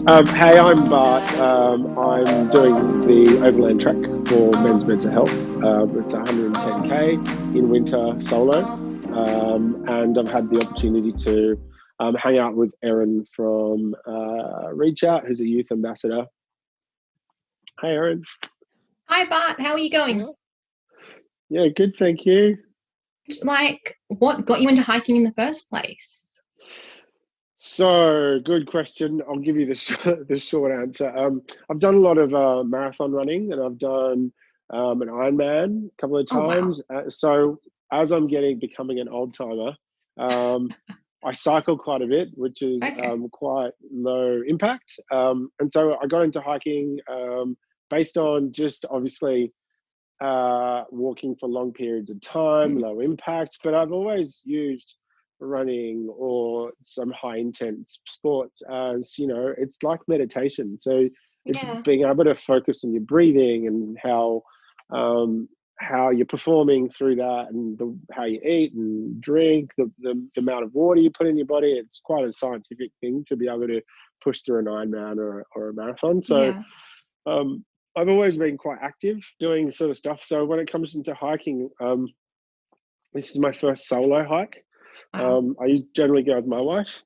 Hey, I'm Bart. I'm doing the overland track for men's mental health. It's 110k in winter solo, and I've had the opportunity to hang out with Erin from ReachOut, who's a youth ambassador. Hey, Erin. Hi Bart, how are you going? Yeah, good, thank you. What got you into hiking in the first place? So, good question. I'll give you the short answer. I've done a lot of marathon running, and I've done an Ironman a couple of Oh wow. times. So, as I'm becoming an old timer, I cycle quite a bit, which is Okay. quite low impact. And so, I got into hiking based on just obviously walking for long periods of time, Mm. low impact. But I've always used running or some high intense sports as, it's like meditation. So it's Yeah. being able to focus on your breathing and how you're performing through that, and how you eat and drink, the amount of water you put in your body. It's quite a scientific thing to be able to push through an Ironman or a marathon. So Yeah. um, I've always been quite active doing sort of stuff. So when it comes into hiking, this is my first solo hike. Wow. I generally go with my wife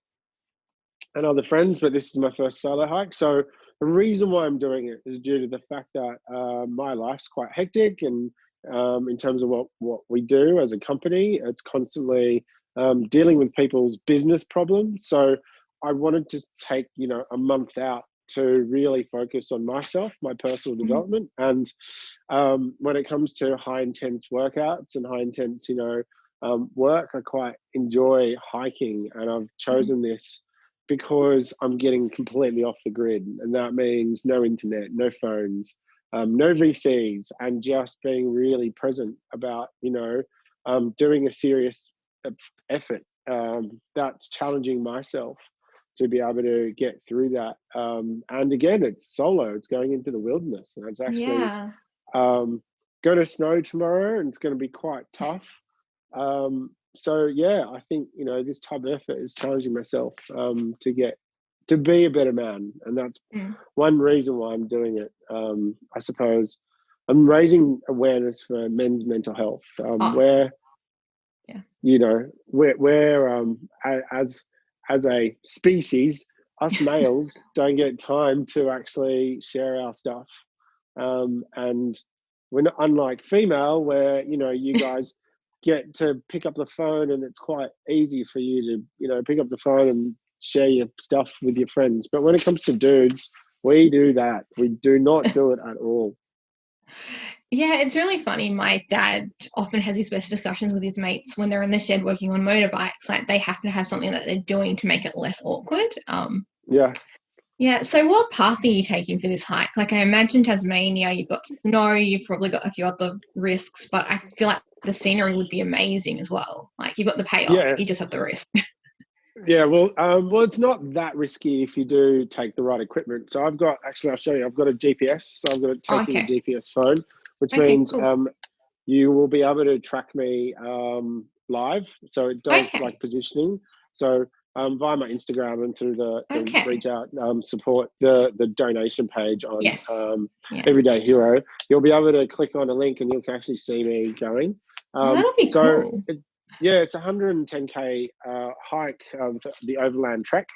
and other friends, but this is my first solo hike. So the reason why I'm doing it is due to the fact that my life's quite hectic, and in terms of what we do as a company, it's constantly dealing with people's business problems. So I wanted to take a month out to really focus on myself, my personal Mhm. development, and when it comes to high intense workouts and high intense, work, I quite enjoy hiking, and I've Mhm. chosen this because I'm getting completely off the grid, and that means no internet, no phones, no VCs, and just being really present about, doing a serious effort that's challenging myself to be able to get through that. And again, it's solo, it's going into the wilderness, and it's actually Yeah. um, going to snow tomorrow, and it's going to be quite tough. So yeah, I think this type of effort is challenging myself to be a better man, and that's Mm. one reason why I'm doing it. I suppose I'm raising awareness for men's mental health, Oh, where yeah. as a species, us males don't get time to actually share our stuff, and we're not unlike female, where you guys get to pick up the phone, and it's quite easy for you to pick up the phone and share your stuff with your friends. But when it comes to dudes, we do that. We do not do it at all. Yeah, it's really funny. My dad often has his best discussions with his mates when they're in the shed working on motorbikes. Like they have to have something that they're doing to make it less awkward. Yeah. Yeah, so what path are you taking for this hike? Like I imagine Tasmania, you've got snow, you've probably got a few other risks, but I feel like the scenery would be amazing as well. Like you've got the payoff, Yeah. you just have the risk. Yeah, well, it's not that risky if you do take the right equipment. So I'll show you. I've got a GPS. So I've got it Oh, taking a okay. GPS phone, which Okay, means cool. you will be able to track me live. So it does like Okay. positioning. So via my Instagram and through the Okay. reach out support, the donation page on Yes. Yeah. Everyday Hero, you'll be able to click on a link, and you can actually see me going. Oh, that'll be So cool. yeah, it's 110k hike, the overland trek.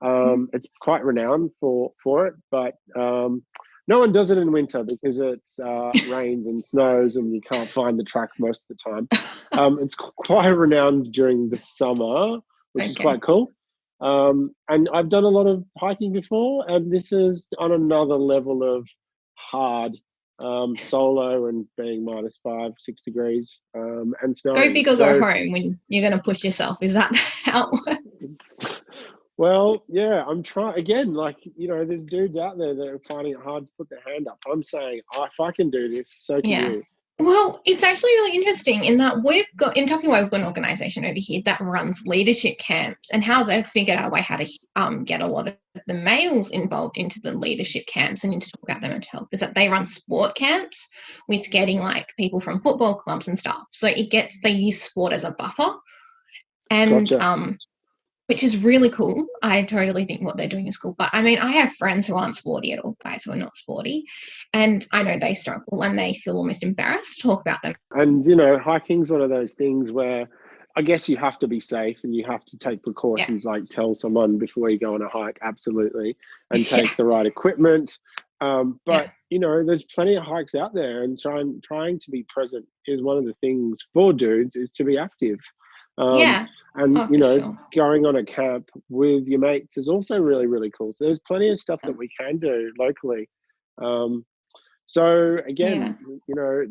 Mhm. It's quite renowned for it, but no one does it in winter because it's rains and snows, and you can't find the track most of the time. It's quite renowned during the summer, which is Okay. quite cool. And I've done a lot of hiking before, and this is on another level of hard, solo, and being -5, 6 degrees, and Go snowing. big or go So, home when you're going to push yourself. Is that how it works? well, yeah, I'm trying again. Like, there's dudes out there that are finding it hard to put their hand up. I'm saying, oh, if I can do this, so can Yeah. you. Well, it's actually really interesting in that in Tupperware, we've got an organisation over here that runs leadership camps, and how they've figured out a way how to get a lot of the males involved into the leadership camps and into talk about their mental health is that they run sport camps with getting like people from football clubs and stuff. So they use sport as a buffer, and Gotcha. which is really cool. I totally think what they're doing is cool. But I mean, I have friends who aren't sporty at all, guys who are not sporty, and I know they struggle and they feel almost embarrassed to talk about them. And, hiking's one of those things where I guess you have to be safe and you have to take precautions, like tell someone before you go on a hike, absolutely, and take the right equipment. But there's plenty of hikes out there, and trying to be present is one of the things for dudes, is to be active. Going on a camp with your mates is also really, really cool. So there's plenty of stuff that we can do locally. So again,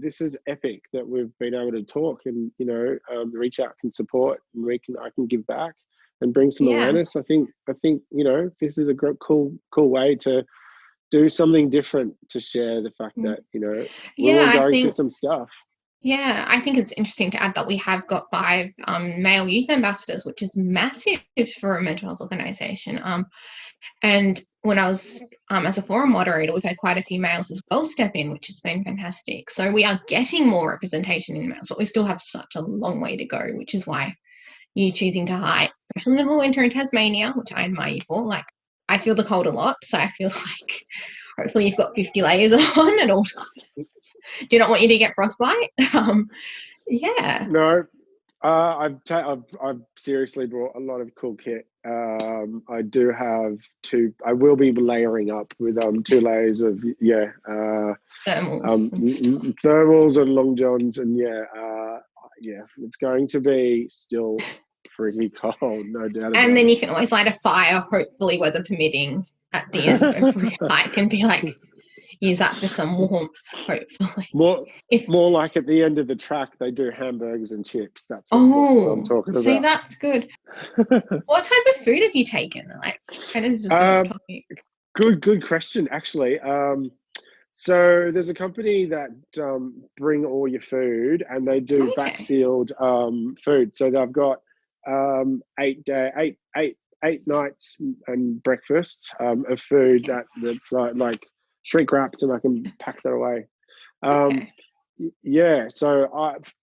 this is epic that we've been able to talk, and the ReachOut can support, and I can give back and bring some awareness. I think this is a cool way to do something different, to share the fact that we're all going through some stuff. Yeah, I think it's interesting to add that we have got 5 male youth ambassadors, which is massive for a mental health organisation. And when I was as a forum moderator, we've had quite a few males as well step in, which has been fantastic. So we are getting more representation in males, but we still have such a long way to go, which is why you choosing to hike, especially in the middle of winter in Tasmania, which I admire you for. Like, I feel the cold a lot, so I feel like hopefully you've got 50 layers on at all times. Do not want you to get frostbite. No, I've seriously brought a lot of cool kit. I do have I will be layering up with 2 layers of thermals and long johns, and it's going to be still pretty cold, no doubt about it. And then you can always light a fire, hopefully weather permitting, at the end of every hike, and be like, use that for some warmth, hopefully. More like at the end of the track, they do hamburgers and chips. That's what I'm talking about. See, that's good. What type of food have you taken? Like, kind of just a topic. Good question, actually. So there's a company that bring all your food, and they do back sealed food. So they've got 8 nights and breakfast of food that's like shrink wrapped, and I can pack that away. So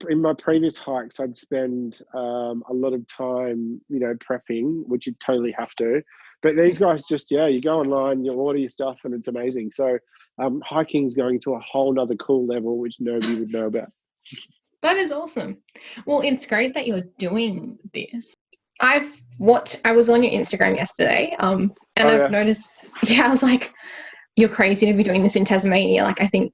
in my previous hikes, I'd spend a lot of time, prepping, which you totally have to. But these guys just, you go online, you order your stuff, and it's amazing. So hiking's going to a whole nother cool level, which nobody would know about. That is awesome. Well, it's great that you're doing this. I was on your Instagram yesterday, and I've noticed, I was like, you're crazy to be doing this in Tasmania. Like, I think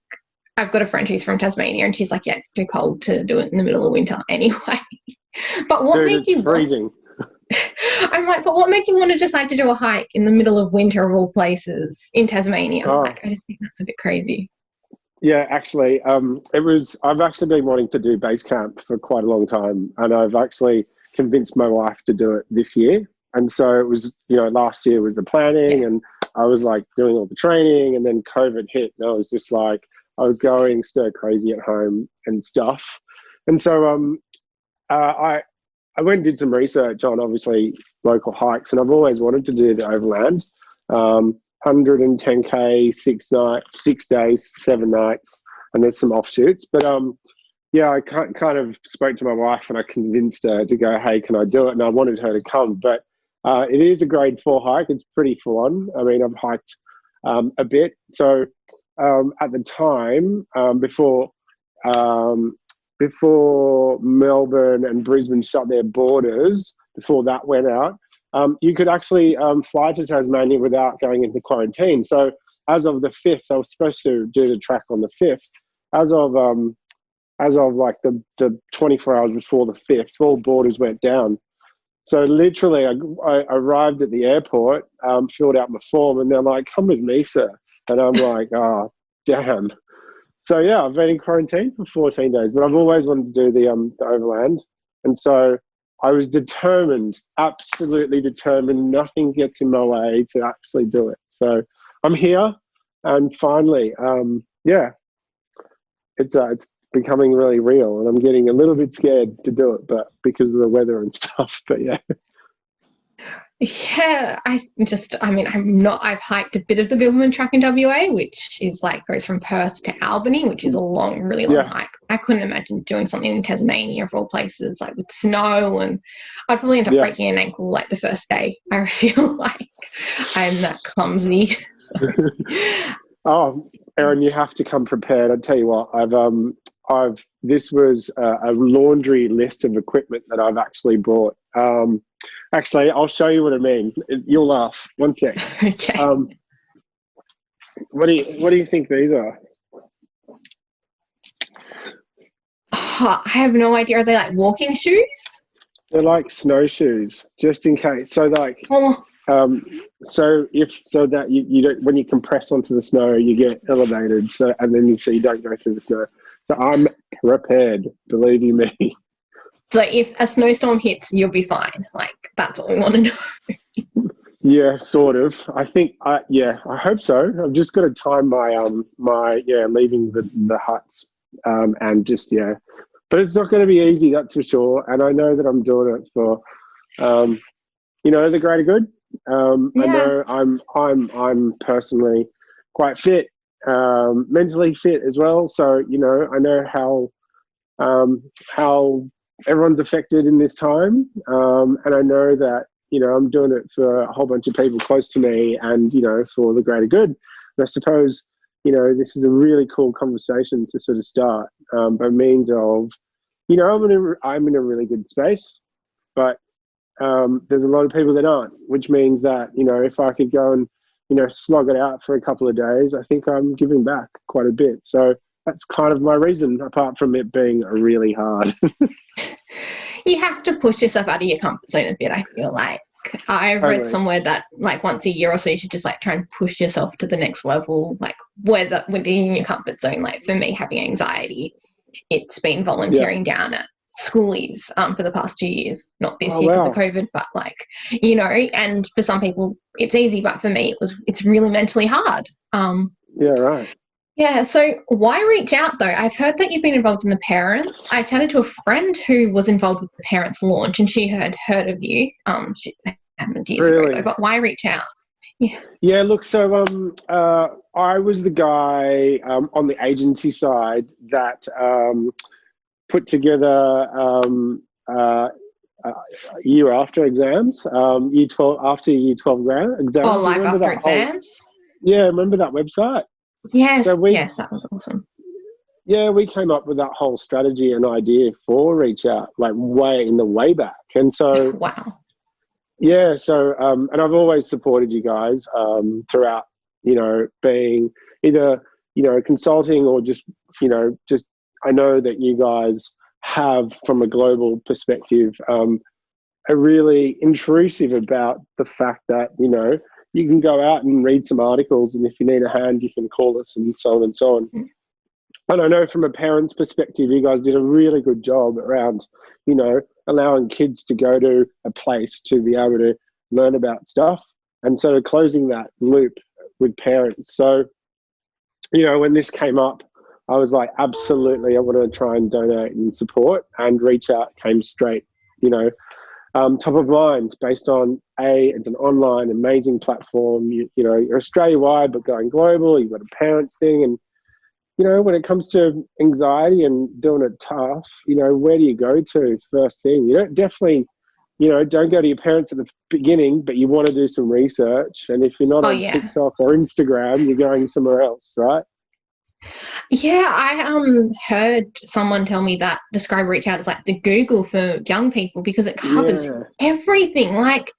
I've got a friend who's from Tasmania, and she's like, it's too cold to do it in the middle of winter anyway. But what made you freezing? I'm like, but what made you want to decide to do a hike in the middle of winter of all places in Tasmania? I just think that's a bit crazy. Yeah, actually, I've actually been wanting to do base camp for quite a long time, and I've actually convinced my wife to do it this year. And so it was, last year was the planning, and I was like doing all the training, and then COVID hit, and I was just like, I was going stir crazy at home and stuff. And so I went and did some research on, obviously, local hikes, and I've always wanted to do the overland, 110K, 6 nights, 6 days, 7 nights, and there's some offshoots. But I kind of spoke to my wife, and I convinced her to go, hey, can I do it? And I wanted her to come. But it is a grade 4 hike. It's pretty full on. I mean, I've hiked a bit. So at the time, before Melbourne and Brisbane shut their borders, before that went out, you could actually fly to Tasmania without going into quarantine. So as of the 5th, I was supposed to do the track on the 5th. As of like the 24 hours before the 5th, all borders went down. So literally, I arrived at the airport, filled out my form, and they're like, come with me, sir. And I'm like, oh, damn. So yeah, I've been in quarantine for 14 days, but I've always wanted to do the overland. And so I was determined, absolutely determined, nothing gets in my way to actually do it. So I'm here, and finally, it's becoming really real, and I'm getting a little bit scared to do it, but because of the weather and stuff. But yeah. Yeah, I've hiked a bit of the Bibbulmun Track in WA, which is like goes from Perth to Albany, which is a long, really long Yeah. hike. I couldn't imagine doing something in Tasmania of all places, like with snow, and I'd probably end up breaking an ankle like the first day. I feel like I'm that clumsy. Oh, Erin, you have to come prepared. I tell you what, this was a laundry list of equipment that I've actually brought. Actually, I'll show you what I mean. You'll laugh. One sec. Okay. What do you think these are? Oh, I have no idea. Are they like walking shoes? They're like snowshoes, just in case. So like, Oh. so that you don't, when you compress onto the snow, you get elevated. So, and then you don't go through the snow. So I'm prepared, believe you me. So if a snowstorm hits, you'll be fine. Like, that's what we want to know. Yeah, sort of. I think, I hope so. I've just got to time my leaving the huts, and just, but it's not going to be easy, that's for sure. And I know that I'm doing it for, the greater good. I know I'm personally quite fit, mentally fit as well. So, I know how everyone's affected in this time. And I know that, I'm doing it for a whole bunch of people close to me and, for the greater good. And I suppose, this is a really cool conversation to sort of start, by means of, I'm in a really good space, but there's a lot of people that aren't, which means that, if I could go and, slog it out for a couple of days, I think I'm giving back quite a bit. So that's kind of my reason, apart from it being really hard. You have to push yourself out of your comfort zone a bit, I feel like. I've read somewhere that like once a year or so you should just like try and push yourself to the next level, like within your comfort zone. Like for me, having anxiety, it's been volunteering down at schoolies for the past 2 years, not this year because of COVID, but like, and for some people it's easy, but for me it's really mentally hard. Yeah, right. Yeah, so why reach out though? I've heard that you've been involved in the parents. I chatted to a friend who was involved with the parents launch and she had heard of you. She happened years ago though, but why reach out? Yeah, look, so I was the guy on the agency side that put together year after exams, year 12 after year 12 exams. Oh, life after exams? Remember that website? Yes, yes, that was awesome. Yeah, we came up with that whole strategy and idea for ReachOut, like way back. And so, wow. Yeah, so, and I've always supported you guys throughout, being either, consulting or just I know that you guys have, from a global perspective, are really intrusive about the fact that, you can go out and read some articles, and if you need a hand, you can call us, and so on and so on. And I know from a parent's perspective, you guys did a really good job around, allowing kids to go to a place to be able to learn about stuff, and sort of closing that loop with parents. So, when this came up, I was like, absolutely, I want to try and donate and support, and ReachOut came straight, top of mind, based on it's an online amazing platform. You're Australia-wide but going global. You've got a parents thing, and when it comes to anxiety and doing it tough, where do you go to first thing? You don't don't go to your parents at the beginning, but you want to do some research. And if you're not on TikTok or Instagram, you're going somewhere else, right? Yeah, I heard someone tell me that describe ReachOut as like the Google for young people, because it covers everything. Like,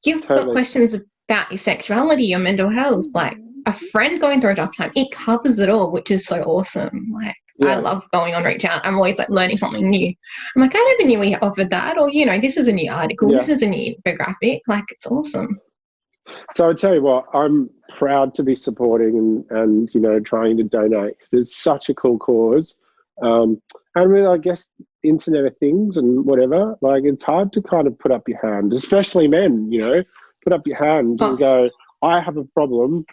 you've got questions about your sexuality, your mental health, like a friend going through a tough time. It covers it all, which is so awesome. Like, I love going on ReachOut. I'm always like learning something new. I'm like, I never knew we offered that, or this is a new article, this is a new infographic. Like, it's awesome. So I tell you what, I'm proud to be supporting and trying to donate, because it's such a cool cause. And really, I guess, Internet of Things and whatever, like, it's hard to kind of put up your hand, especially men, put up your hand and go, I have a problem.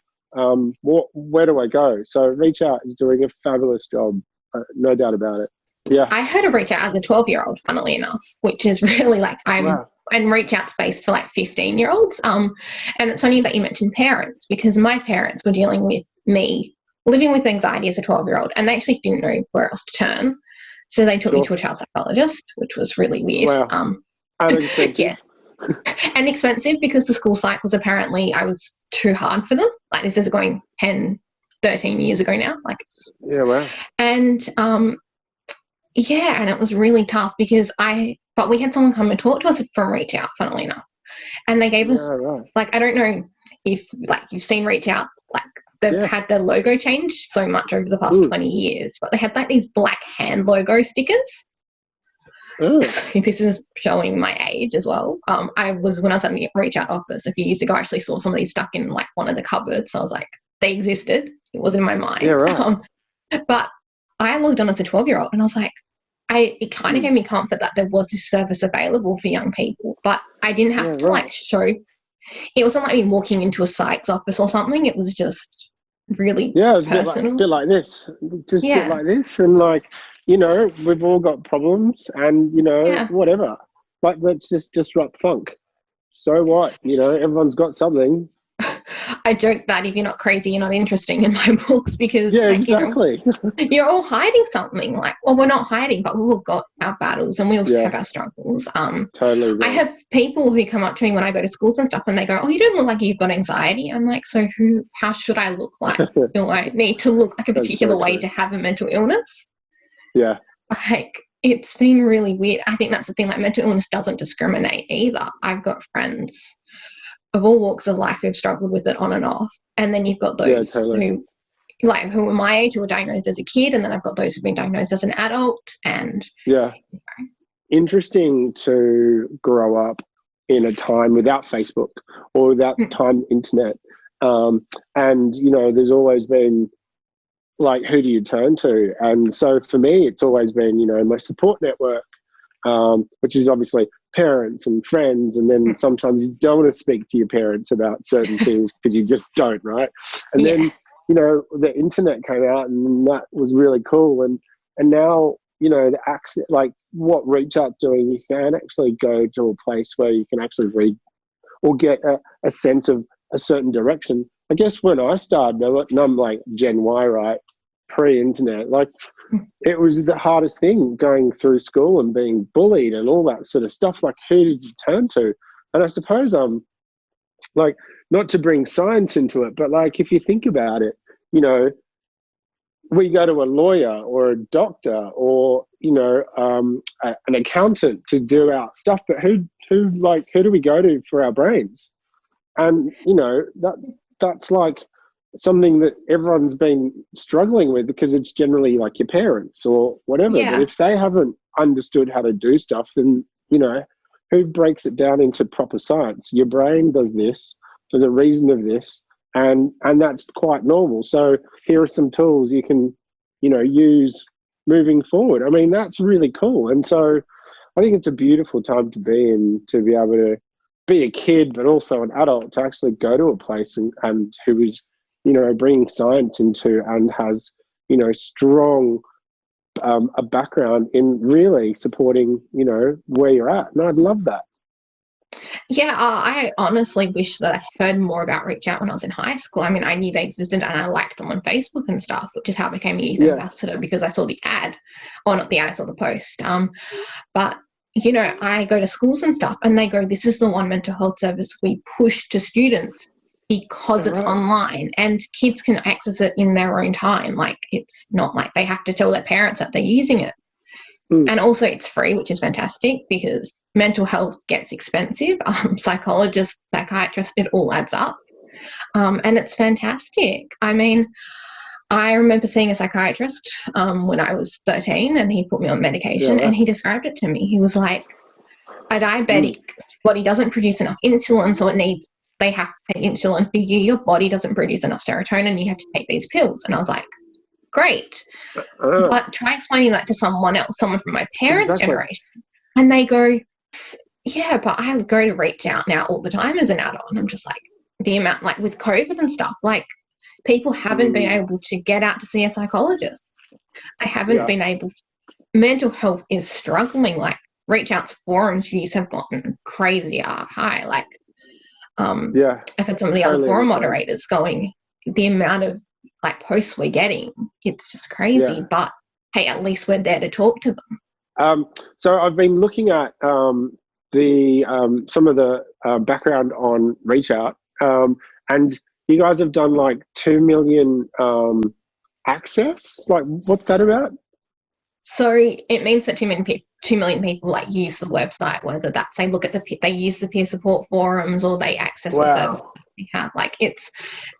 Where do I go? So ReachOut is doing a fabulous job, no doubt about it. Yeah. I heard of ReachOut as a 12-year-old, funnily enough, which is really like, I'm and ReachOut space for like 15-year-olds. And it's funny that you mentioned parents, because my parents were dealing with me living with anxiety as a 12-year-old, and they actually didn't know where else to turn. So they took me to a child psychologist, which was really weird. Wow. And expensive. Yeah. And expensive, because the school psych was apparently, I was too hard for them. Like, this is going 10, 13 years ago now. Like, it's, yeah, wow. And yeah, and it was really tough because but we had someone come and talk to us from ReachOut, funnily enough, and they gave us like, I don't know if like you've seen ReachOut, like they've had their logo changed so much over the past 20 years, but they had like these black hand logo stickers. So this is showing my age as well. When I was at the ReachOut office a few years ago, I actually saw some of these stuck in like one of the cupboards. So I was like, they existed. It was in my mind. Yeah, right. But I logged on as a 12-year-old, and I was like, it kind of gave me comfort that there was this service available for young people, but I didn't have to like show. It wasn't like me walking into a psych's office or something. It was just really it was personal. a bit like this, just a bit like this, and like, you know, we've all got problems, and you know, whatever. Like, let's just disrupt funk. So what? You know, everyone's got something. I joke that if you're not crazy, you're not interesting in my books, because exactly. You know, you're all hiding something. Like, well, we're not hiding, but we've all got our battles and we all have our struggles. Totally. Right. I have people who come up to me when I go to schools and stuff, and they go, "Oh, you don't look like you've got anxiety." I'm like, "So how should I look like? Do I need to look like a particular way to have a mental illness?" Yeah. Like, it's been really weird. I think that's the thing. Like, mental illness doesn't discriminate either. I've got friends of all walks of life who've struggled with it on and off, and then you've got those who were my age, who were diagnosed as a kid, and then I've got those who've been diagnosed as an adult. And interesting to grow up in a time without Facebook or without time internet, and you know, there's always been like, who do you turn to? And so for me, it's always been, you know, my support network, which is obviously parents and friends, and then sometimes you don't want to speak to your parents about certain things because you just don't, right? And then, you know, the internet came out, and that was really cool. And now, you know, the access, like what ReachOut's doing, you can actually go to a place where you can actually read or get a sense of a certain direction. I guess when I started, and I'm like Gen Y, right? Pre-internet, like, it was the hardest thing, going through school and being bullied and all that sort of stuff. Like, who did you turn to? And I suppose like, not to bring science into it, but like, if you think about it, you know, we go to a lawyer or a doctor or, you know, an accountant to do our stuff, but who do we go to for our brains? And you know, that's like something that everyone's been struggling with, because it's generally like your parents or whatever. But if they haven't understood how to do stuff, then, you know, who breaks it down into proper science? Your brain does this for the reason of this, and that's quite normal. So here are some tools you can, you know, use moving forward. I mean, that's really cool. And so I think it's a beautiful time to be in, to be able to be a kid, but also an adult, to actually go to a place and who is, you know, bringing science into, and has, you know, strong a background in really supporting, you know, where you're at. And I'd love that. Yeah, I honestly wish that I heard more about ReachOut when I was in high school. I mean, I knew they existed and I liked them on Facebook and stuff, which is how I became a youth ambassador, because I saw the ad, or not the ad, I saw the post. But, you know, I go to schools and stuff, and they go, "This is the one mental health service we push to students because it's online, and kids can access it in their own time. Like, it's not like they have to tell their parents that they're using it." And also it's free, which is fantastic, because mental health gets expensive. Psychologists, psychiatrists, it all adds up. And it's fantastic. I mean, I remember seeing a psychiatrist when I was 13, and he put me on medication, and he described it to me. He was like, a diabetic body doesn't produce enough insulin, so they have to take insulin for you. Your body doesn't produce enough serotonin. You have to take these pills. And I was like, great. But try explaining that to someone else, someone from my parents' generation. And they go, yeah, but I go to ReachOut now all the time as an adult. And I'm just like, the amount, like with COVID and stuff, like people haven't been able to get out to see a psychologist. They haven't been able, mental health is struggling. Like ReachOut's forums views have gotten crazier high. Like, Yeah, I've had some of the other forum moderators going, the amount of like posts we're getting, it's just crazy. Yeah. But hey, at least we're there to talk to them. So I've been looking at some of the background on ReachOut, and you guys have done like 2 million access. Like, what's that about? So it means that 2 million people like use the website, whether that's they look at they use the peer support forums or they access the services we have. Like, it's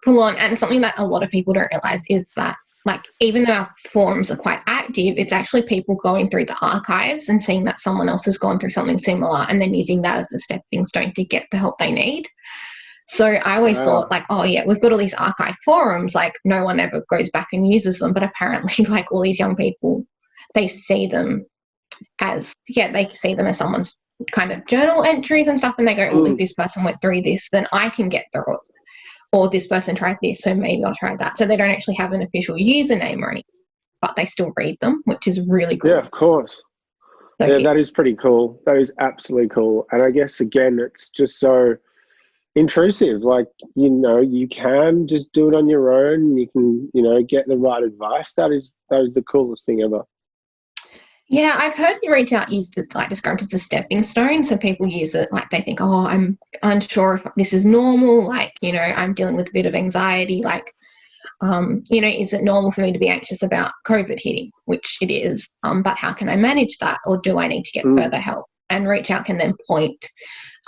full on. And something that a lot of people don't realize is that, like, even though our forums are quite active, it's actually people going through the archives and seeing that someone else has gone through something similar and then using that as a stepping stone to get the help they need. So I always thought, like, oh yeah, we've got all these archived forums, like no one ever goes back and uses them. But apparently, like, all these young people, they see them as someone's kind of journal entries and stuff, and they go, oh, if this person went through this, then I can get through it. Or this person tried this, so maybe I'll try that. So they don't actually have an official username or anything, but they still read them, which is really cool. Yeah, of course. So, yeah, that is pretty cool. That is absolutely cool. And I guess, again, it's just so intrusive. Like, you can just do it on your own. You can, get the right advice. That is the coolest thing ever. Yeah, I've heard ReachOut used to like described as a stepping stone. So people use it like they think, oh, I'm unsure if this is normal. Like, I'm dealing with a bit of anxiety. Like, is it normal for me to be anxious about COVID hitting? Which it is. But how can I manage that? Or do I need to get further help? And ReachOut can then point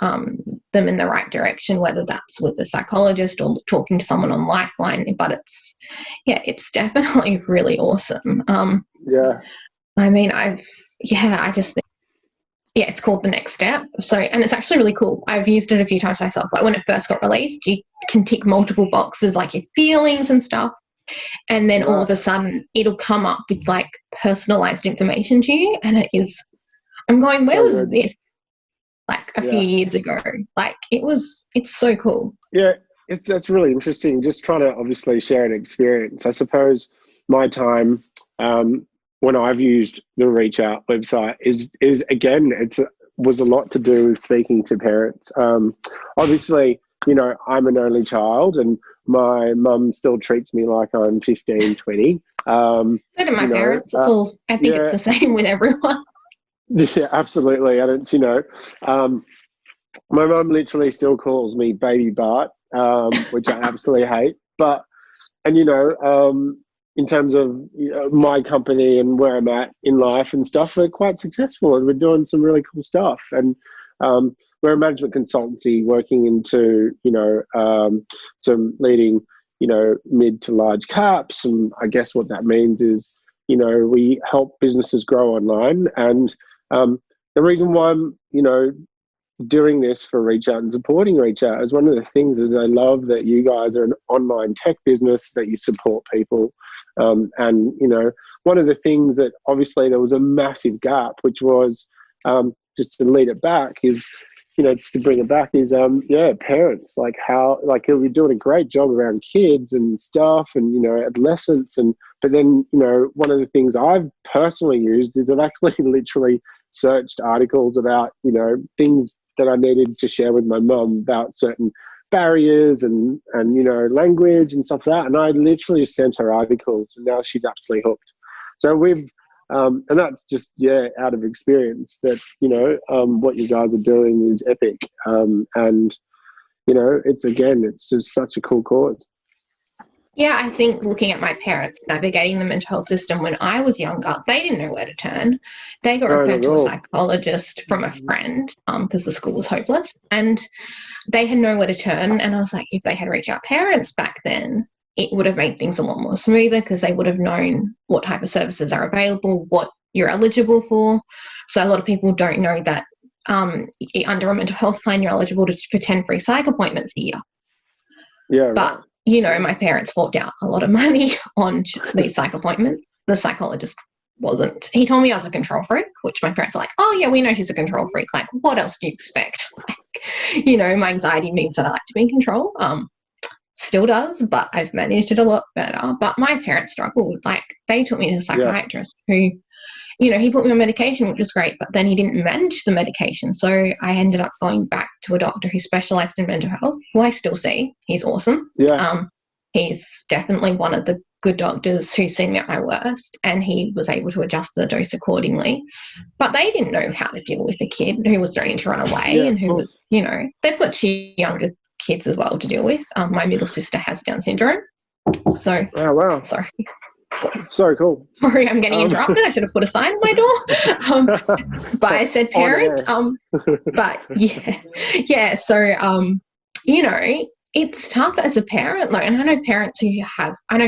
them in the right direction, whether that's with a psychologist or talking to someone on Lifeline. But it's definitely really awesome. Yeah. I mean, I just think, it's called The Next Step. So, and it's actually really cool. I've used it a few times myself. Like, when it first got released, you can tick multiple boxes, like your feelings and stuff. And then all of a sudden it'll come up with like personalized information to you. And I'm going, where was this? Like a few years ago. Like, it's so cool. Yeah, that's really interesting. Just trying to obviously share an experience. I suppose my time, when I've used the ReachOut website is again, was a lot to do with speaking to parents. Obviously, I'm an only child and my mum still treats me like I'm 15, 20. So do my parents. It's all, I think it's the same with everyone. Yeah, absolutely. And it's, my mum literally still calls me Baby Bart, which I absolutely hate. But, and, in terms of my company and where I'm at in life and stuff, we're quite successful and we're doing some really cool stuff. And we're a management consultancy working into, some leading, mid to large caps. And I guess what that means is, we help businesses grow online. And the reason why I'm, doing this for ReachOut and supporting ReachOut is one of the things is I love that you guys are an online tech business, that you support people. And, one of the things that obviously there was a massive gap, which was just to lead it back is, just to bring it back is, parents, like how, like you're doing a great job around kids and stuff and, adolescents. But then, one of the things I've personally used is I've actually literally searched articles about, things that I needed to share with my mum about certain barriers and language and stuff like that. And I literally sent her articles and now she's absolutely hooked. So we've, and that's just, out of experience that, what you guys are doing is epic. And, it's just such a cool cause. Yeah, I think looking at my parents navigating the mental health system when I was younger, they didn't know where to turn. They got referred to a psychologist from a friend because the school was hopeless, and they had nowhere to turn. And I was like, if they had reached out parents back then, it would have made things a lot more smoother because they would have known what type of services are available, what you're eligible for. So a lot of people don't know that under a mental health plan, you're eligible for 10 free psych appointments a year. Yeah, but my parents forked out a lot of money on these psych appointments. The psychologist wasn't. He told me I was a control freak, which my parents are like, oh, yeah, we know she's a control freak. Like, what else do you expect? Like, my anxiety means that I like to be in control. Still does, but I've managed it a lot better. But my parents struggled. Like, they took me to a psychiatrist who you know, he put me on medication, which was great, but then he didn't manage the medication. So I ended up going back to a doctor who specialised in mental health, who I still see. He's awesome. Yeah. He's definitely one of the good doctors who's seen me at my worst, and he was able to adjust the dose accordingly. But they didn't know how to deal with the kid who was starting to run away, and who was, you know, they've got 2 younger kids as well to deal with. My middle sister has Down syndrome. So, oh, wow. Sorry. So cool. Sorry, I'm getting interrupted. I should have put a sign on my door. By said parent. But yeah. So, you know, it's tough as a parent, though. And I know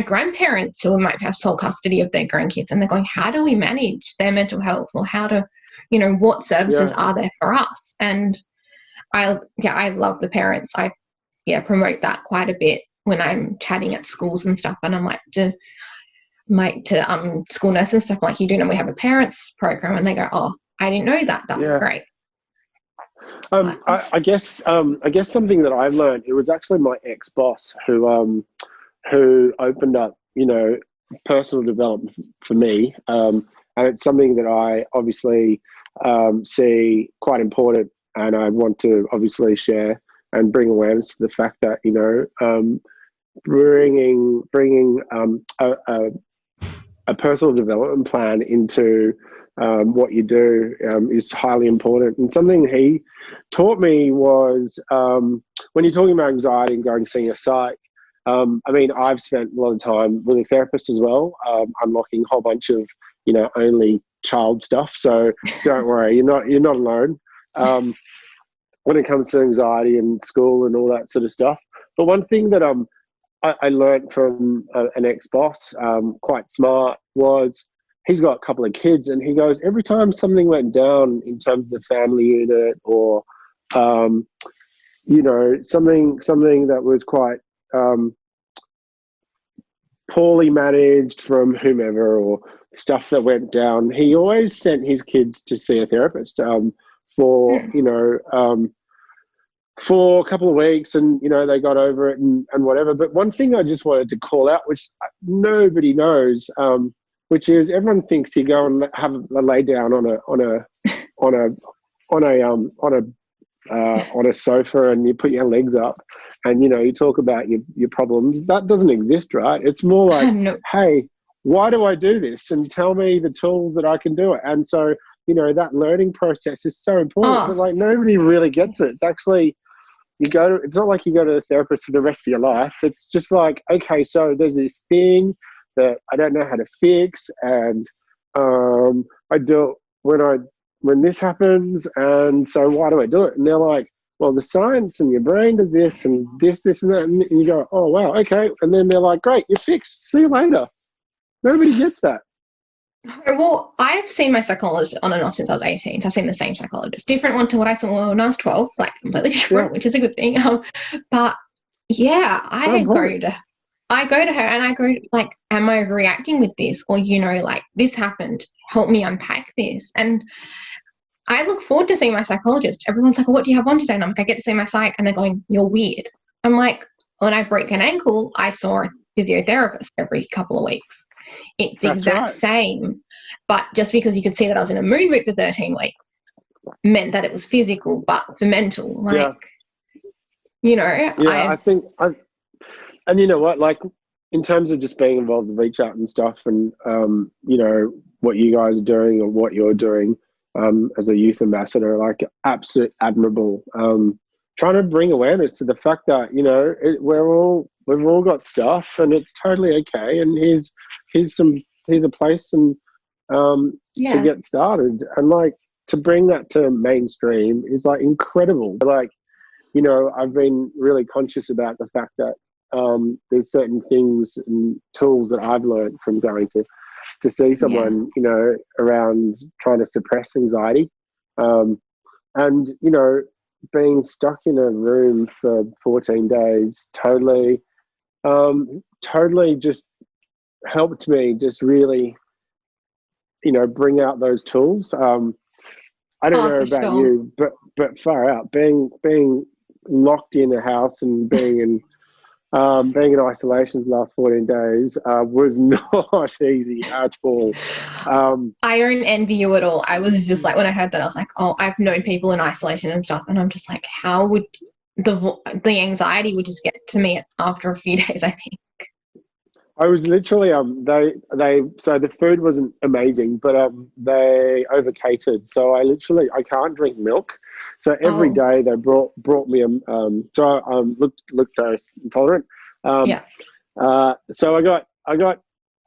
grandparents who might have sole custody of their grandkids, and they're going, how do we manage their mental health, or how to, you know, what services are there for us? And I love the parents. I promote that quite a bit when I'm chatting at schools and stuff, and I'm like to school nurses and stuff, like, you do know we have a parents program, and they go, oh, I didn't know that. That's great. I guess something that I've learned, it was actually my ex-boss who opened up, you know, personal development for me, and it's something that I obviously see quite important, and I want to obviously share and bring awareness to the fact that, you know, bringing a personal development plan into what you do is highly important. And something he taught me was, when you're talking about anxiety and going to see a psych, I mean, I've spent a lot of time with a therapist as well, unlocking a whole bunch of, you know, only child stuff. So don't worry, you're not alone when it comes to anxiety and school and all that sort of stuff. But one thing that I learned from an ex-boss, quite smart, was he's got a couple of kids, and he goes, every time something went down in terms of the family unit, or you know, something that was quite poorly managed from whomever, or stuff that went down, he always sent his kids to see a therapist for you know, for a couple of weeks, and, you know, they got over it and whatever. But one thing I just wanted to call out, which nobody knows, which is, everyone thinks you go and have a lay down on a sofa, and you put your legs up, and, you know, you talk about your problems. That doesn't exist, right? It's more like, No. Hey, why do I do this? And tell me the tools that I can do it. And so, you know, that learning process is so important. But like, nobody really gets it. It's actually, it's not like you go to the therapist for the rest of your life. It's just like, okay, so there's this thing that I don't know how to fix, and I do it when this happens, and so why do I do it? And they're like, well, the science and your brain does this and this and that, and you go, oh wow, okay. And then they're like, great, you're fixed. See you later. Nobody gets that. Well, I've seen my psychologist on and off since I was 18. So I've seen the same psychologist. Different one to what I saw when I was 12, like completely different, which is a good thing. But yeah, I go to her and I go, like, am I overreacting with this? Or, you know, like, this happened. Help me unpack this. And I look forward to seeing my psychologist. Everyone's like, oh, what do you have on today? And I'm like, I get to see my psych. And they're going, you're weird. I'm like, when I broke an ankle, I saw a physiotherapist every couple of weeks. It's the exact same, but just because you could see that I was in a mood boot for 13 weeks meant that it was physical, but for mental, like, you know. I think, and you know what, like, in terms of just being involved with ReachOut and stuff, and you know, what you guys are doing, or what you're doing as a youth ambassador, like, absolute admirable. Trying to bring awareness to the fact that, you know, we've all got stuff, and it's totally okay. And here's a place and to get started, and like, to bring that to mainstream is like incredible. Like, you know, I've been really conscious about the fact that there's certain things and tools that I've learned from going to see someone, you know, around trying to suppress anxiety, and, you know, being stuck in a room for 14 days totally just helped me just really, you know, bring out those tools. I don't know about you, but far out, being locked in a house and being in Being in isolation the last 14 days was not easy at all. I don't envy you at all. I was just like, when I heard that, I was like, oh, I've known people in isolation and stuff, and I'm just like, how would the anxiety would just get to me after a few days, I think. I was literally they so the food wasn't amazing, but they over catered. So I can't drink milk. So every day they brought me so I'm lactose intolerant. Yeah. So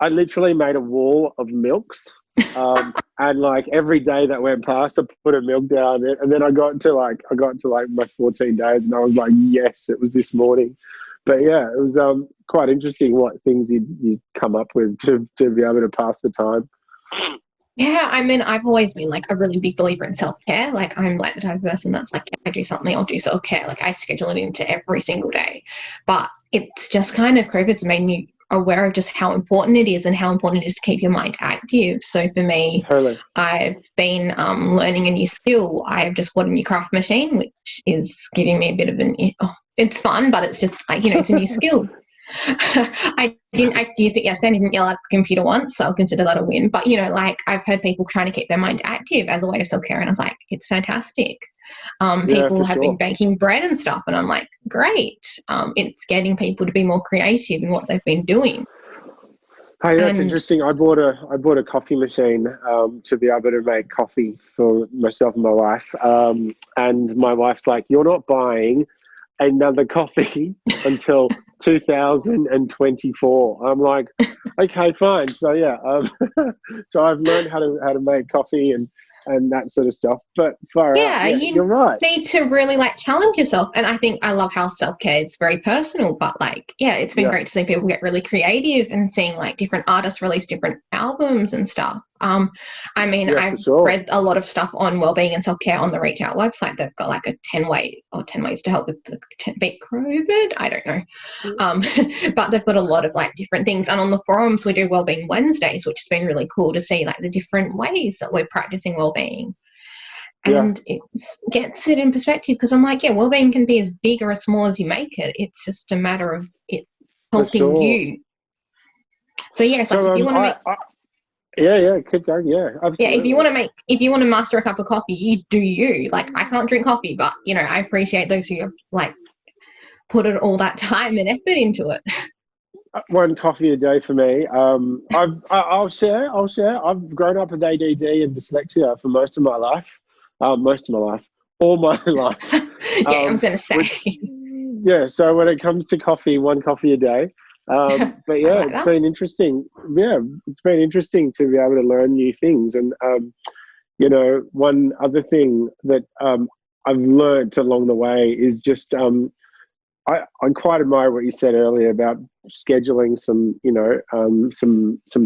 I literally made a wall of milks. And like every day that went past, I put a milk down, and then I got to like my 14 days, and I was like, yes, it was this morning. But yeah, it was quite interesting what things you come up with to be able to pass the time. Yeah, I mean, I've always been like a really big believer in self-care. Like, I'm like the type of person that's like, if I do something, I'll do self-care. Like, I schedule it into every single day. But it's just kind of COVID's made me aware of just how important it is and how important it is to keep your mind active. So for me, Totally. I've been learning a new skill. I've just bought a new craft machine, which is giving me a bit of it's fun, but it's just like, it's a new skill. I used it yesterday and didn't yell at the computer once, so I'll consider that a win. But, like, I've heard people trying to keep their mind active as a way of self-care, and I was like, it's fantastic. People have been baking bread and stuff, and I'm like, great. It's getting people to be more creative in what they've been doing. Hey, that's interesting. I bought a coffee machine to be able to make coffee for myself and my wife. And my wife's like, you're not buying another coffee until 2024. I'm like, okay, fine. So yeah, so I've learned how to make coffee and that sort of stuff. But you're right. You need to really like challenge yourself. And I think I love how self-care is very personal, but like, it's been great to see people get really creative and seeing like different artists release different albums and stuff. I've read a lot of stuff on wellbeing and self-care on the ReachOut website. They've got like 10 ways to help with beat COVID. I don't know. But they've got a lot of like different things. And on the forums, we do Wellbeing Wednesdays, which has been really cool to see like the different ways that we're practicing wellbeing. And it gets it in perspective, because I'm like, wellbeing can be as big or as small as you make it. It's just a matter of it helping you. So if you want to make... keep going. Yeah, absolutely. Yeah, if you want to master a cup of coffee, you do you. Like, I can't drink coffee, but I appreciate those who have like put all that time and effort into it. One coffee a day for me. I'll share. I've grown up with ADD and dyslexia for most of my life. All my life. I was going to say. So when it comes to coffee, one coffee a day. But it's been interesting. It's been interesting to be able to learn new things. And one other thing that I've learned along the way is just I quite admire what you said earlier about scheduling some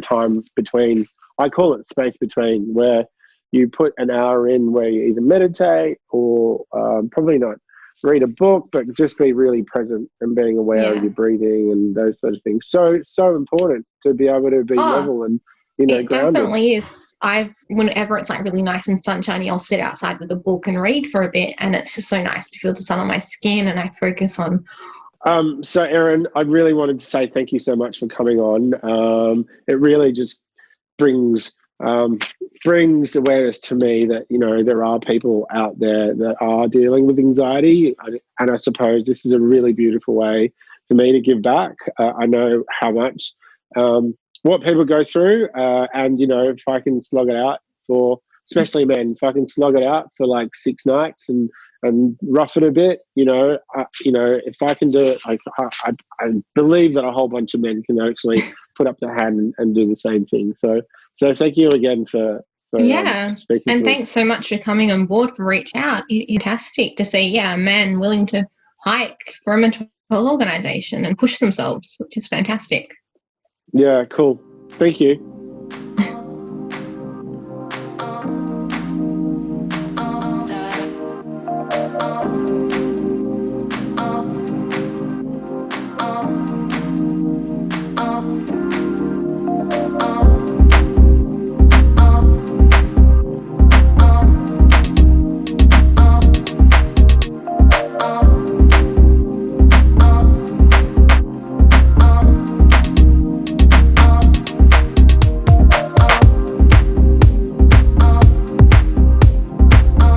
time between. I call it space between, where you put an hour in where you either meditate or probably not read a book, but just be really present and being aware of your breathing and those sort of things. So important to be able to be level and it grounded. Definitely is. Whenever it's like really nice and sunshiny, I'll sit outside with a book and read for a bit, and it's just so nice to feel the sun on my skin, and I focus on. So Erin, I really wanted to say thank you so much for coming on. It really just brings awareness to me that there are people out there that are dealing with anxiety, and I suppose this is a really beautiful way for me to give back. I know how much what people go through, and if I can slog it out for, especially men, if I can slog it out for like 6 nights and rough it a bit, if I can do it, I believe that a whole bunch of men can actually put up their hand and do the same thing. So thank you again for speaking. And thanks so much for coming on board for ReachOut. It's fantastic to see, a man willing to hike for a mental health organisation and push themselves, which is fantastic. Yeah, cool. Thank you.